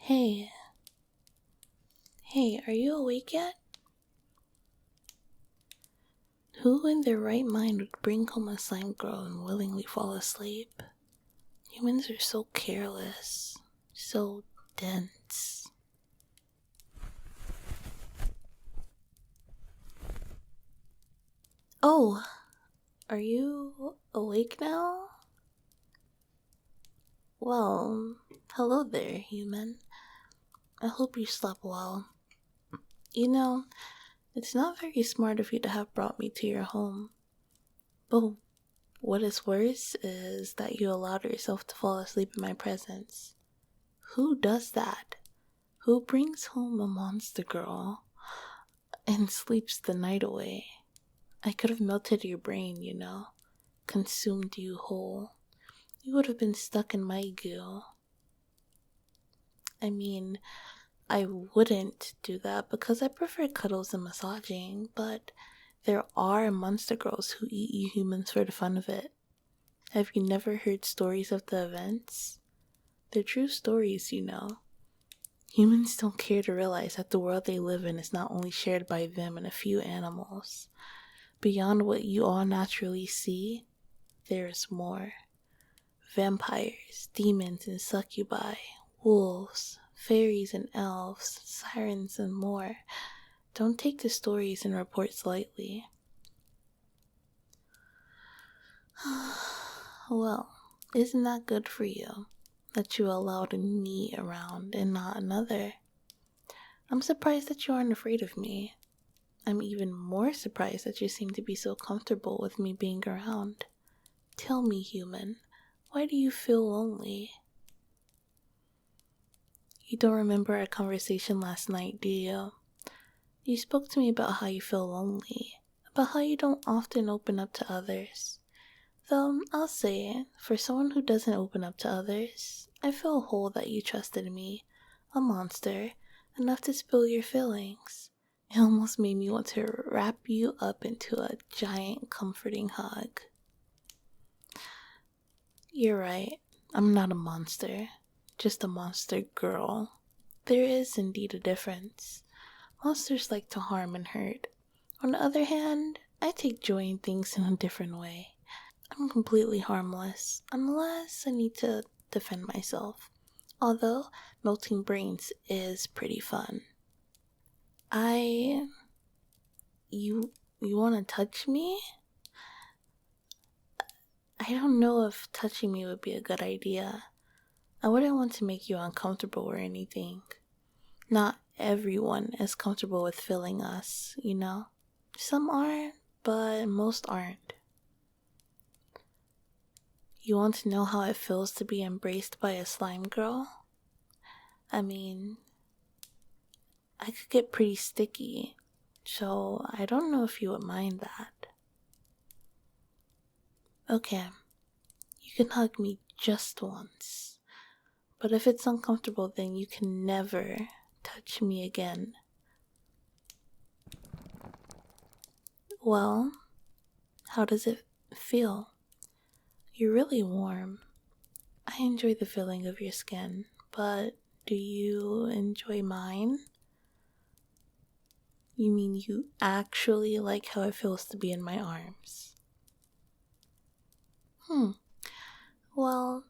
Hey, hey, are you awake yet? Who in their right mind would bring home a slime girl and willingly fall asleep? Humans are so careless, so dense. Oh, are you awake now? Well, hello there, human. I hope you slept well. You know, it's not very smart of you to have brought me to your home. But what is worse is that you allowed yourself to fall asleep in my presence. Who does that? Who brings home a monster girl and sleeps the night away? I could have melted your brain, consumed you whole. You would have been stuck in my goo. I mean, I wouldn't do that because I prefer cuddles and massaging, but there are monster girls who eat you humans for the fun of it. Have you never heard stories of the events? They're true stories. Humans don't care to realize that the world they live in is not only shared by them and a few animals. Beyond what you all naturally see, there is more. Vampires, demons and succubi, wolves, fairies and elves, sirens and more. Don't take the stories and reports lightly. Well, isn't that good for you? That you allowed me around and not another. I'm surprised that you aren't afraid of me. I'm even more surprised that you seem to be so comfortable with me being around. Tell me, human, why do you feel lonely? You don't remember our conversation last night, do you? You spoke to me about how you feel lonely, about how you don't often open up to others. Though, I'll say, for someone who doesn't open up to others, I feel whole that you trusted me, a monster, enough to spill your feelings. It almost made me want to wrap you up into a giant comforting hug. You're right, I'm not a monster, just a monster girl. There is indeed a difference. Monsters like to harm and hurt. On the other hand, I take joy in things in a different way. I'm completely harmless, unless I need to defend myself. Although, melting brains is pretty fun. You wanna touch me? I don't know if touching me would be a good idea. I wouldn't want to make you uncomfortable or anything. Not everyone is comfortable with feeling us. Some are, but most aren't. You want to know how it feels to be embraced by a slime girl? I mean, I could get pretty sticky, so I don't know if you would mind that. Okay, you can hug me just once, but if it's uncomfortable, then you can never touch me again. Well, how does it feel? You're really warm. I enjoy the feeling of your skin, but do you enjoy mine? You mean you actually like how it feels to be in my arms? Well,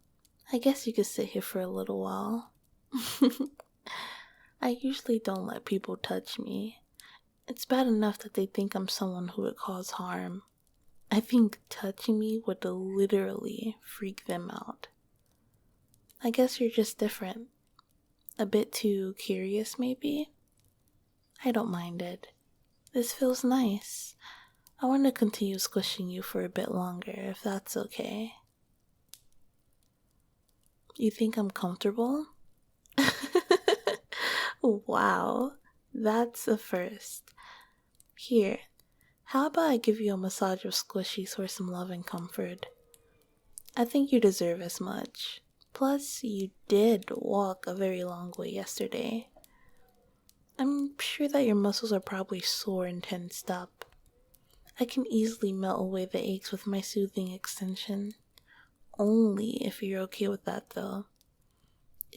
I guess you could sit here for a little while. I usually don't let people touch me. It's bad enough that they think I'm someone who would cause harm. I think touching me would literally freak them out. I guess you're just different. A bit too curious, maybe? I don't mind it. This feels nice. I want to continue squishing you for a bit longer, if that's okay. You think I'm comfortable? Wow, that's a first. Here, how about I give you a massage of squishies for some love and comfort? I think you deserve as much. Plus, you did walk a very long way yesterday. I'm sure that your muscles are probably sore and tensed up. I can easily melt away the aches with my soothing extension. Only if you're okay with that, though.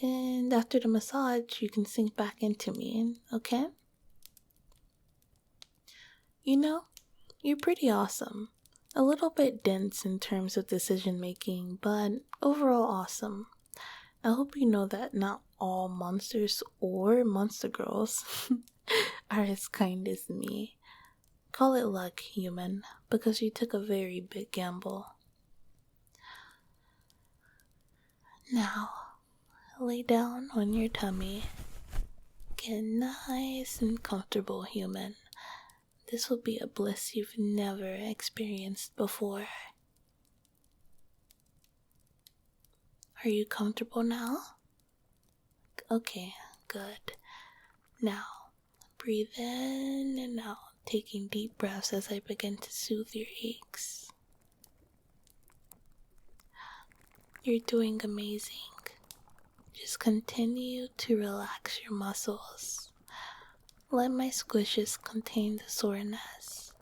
And after the massage, you can sink back into me, okay? You know, you're pretty awesome. A little bit dense in terms of decision making, but overall awesome. I hope you know that not all monsters or monster girls are as kind as me. Call it luck, human, because you took a very big gamble. Now, lay down on your tummy. Get nice and comfortable, human. This will be a bliss you've never experienced before. Are you comfortable now? Okay, good. Now, breathe in and out, taking deep breaths as I begin to soothe your aches. You're doing amazing. Just continue to relax your muscles. Let my squishes contain the soreness.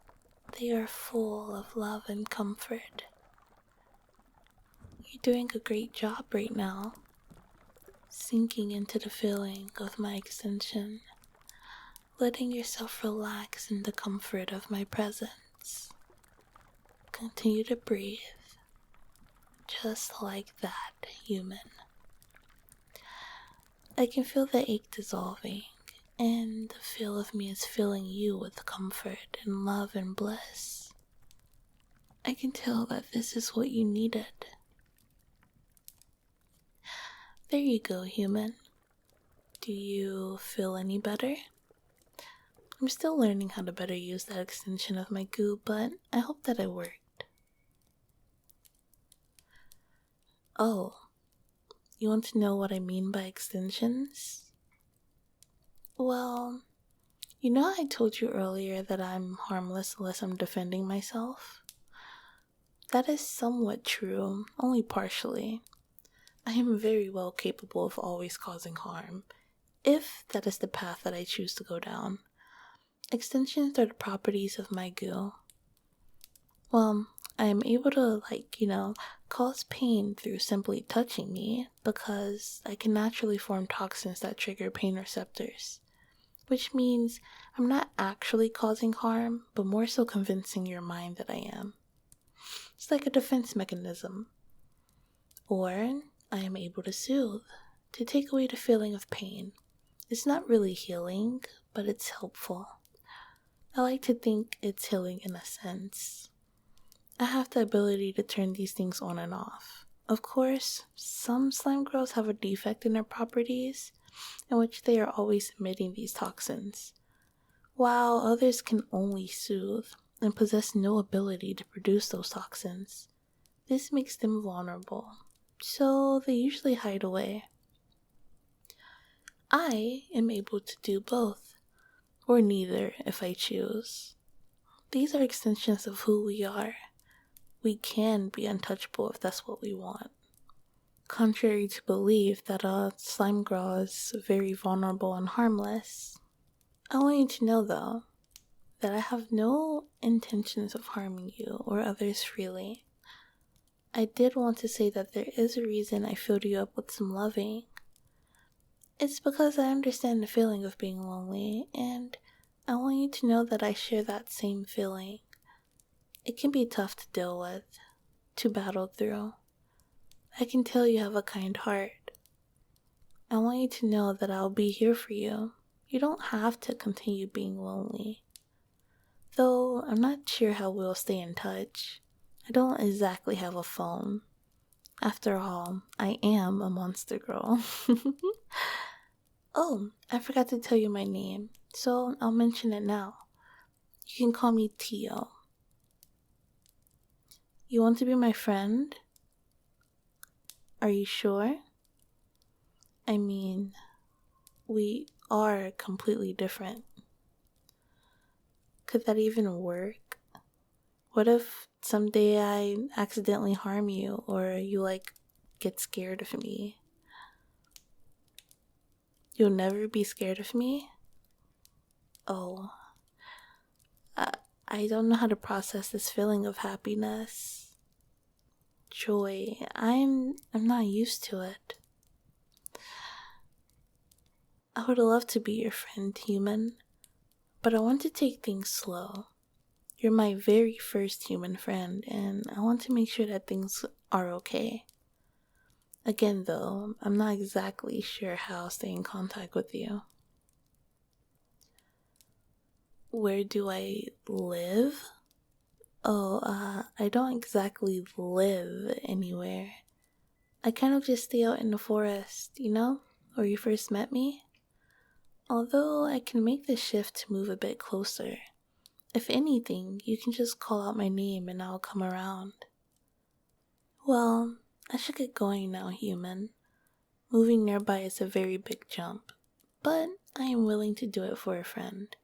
They are full of love and comfort. You're doing a great job right now, sinking into the feeling of my extension, letting yourself relax in the comfort of my presence. Continue to breathe, just like that, human. I can feel the ache dissolving, and the feel of me is filling you with comfort and love and bliss. I can tell that this is what you needed. There you go, human. Do you feel any better? I'm still learning how to better use that extension of my goo, but I hope that it worked. Oh, you want to know what I mean by extensions? Well, you know I told you earlier that I'm harmless unless I'm defending myself? That is somewhat true, only partially. I am very well capable of always causing harm, if that is the path that I choose to go down. Extensions are the properties of my goo. Well, I am able to, cause pain through simply touching me because I can naturally form toxins that trigger pain receptors. Which means I'm not actually causing harm, but more so convincing your mind that I am. It's like a defense mechanism. Or I am able to soothe, to take away the feeling of pain. It's not really healing, but it's helpful. I like to think it's healing in a sense. I have the ability to turn these things on and off. Of course, some slime girls have a defect in their properties, in which they are always emitting these toxins, while others can only soothe and possess no ability to produce those toxins. This makes them vulnerable, so they usually hide away. I am able to do both, or neither if I choose. These are extensions of who we are. We can be untouchable if that's what we want. Contrary to belief that a slime girl is very vulnerable and harmless. I want you to know, though, that I have no intentions of harming you or others freely. I did want to say that there is a reason I filled you up with some loving. It's because I understand the feeling of being lonely, and I want you to know that I share that same feeling. It can be tough to deal with, to battle through. I can tell you have a kind heart. I want you to know that I'll be here for you. You don't have to continue being lonely. Though I'm not sure how we'll stay in touch. I don't exactly have a phone. After all, I am a monster girl. Oh, I forgot to tell you my name, so I'll mention it now. You can call me Tio. You want to be my friend? Are you sure? I mean, we are completely different. Could that even work? What if someday I accidentally harm you, or you get scared of me? You'll never be scared of me? Oh, I don't know how to process this feeling of happiness, joy. I'm not used to it. I would love to be your friend, human, but I want to take things slow. You're my very first human friend, and I want to make sure that things are okay. Again, though, I'm not exactly sure how I'll stay in contact with you. Where do I live? Oh, I don't exactly live anywhere. I kind of just stay out in the forest, where you first met me. Although I can make the shift to move a bit closer. If anything, you can just call out my name and I'll come around. Well, I should get going now, human. Moving nearby is a very big jump, but I am willing to do it for a friend.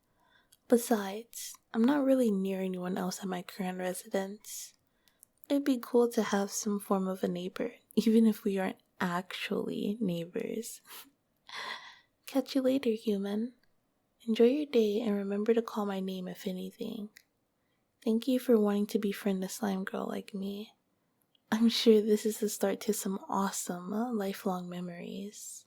Besides, I'm not really near anyone else at my current residence. It'd be cool to have some form of a neighbor, even if we aren't actually neighbors. Catch you later, human. Enjoy your day and remember to call my name if anything. Thank you for wanting to befriend a slime girl like me. I'm sure this is the start to some awesome lifelong memories.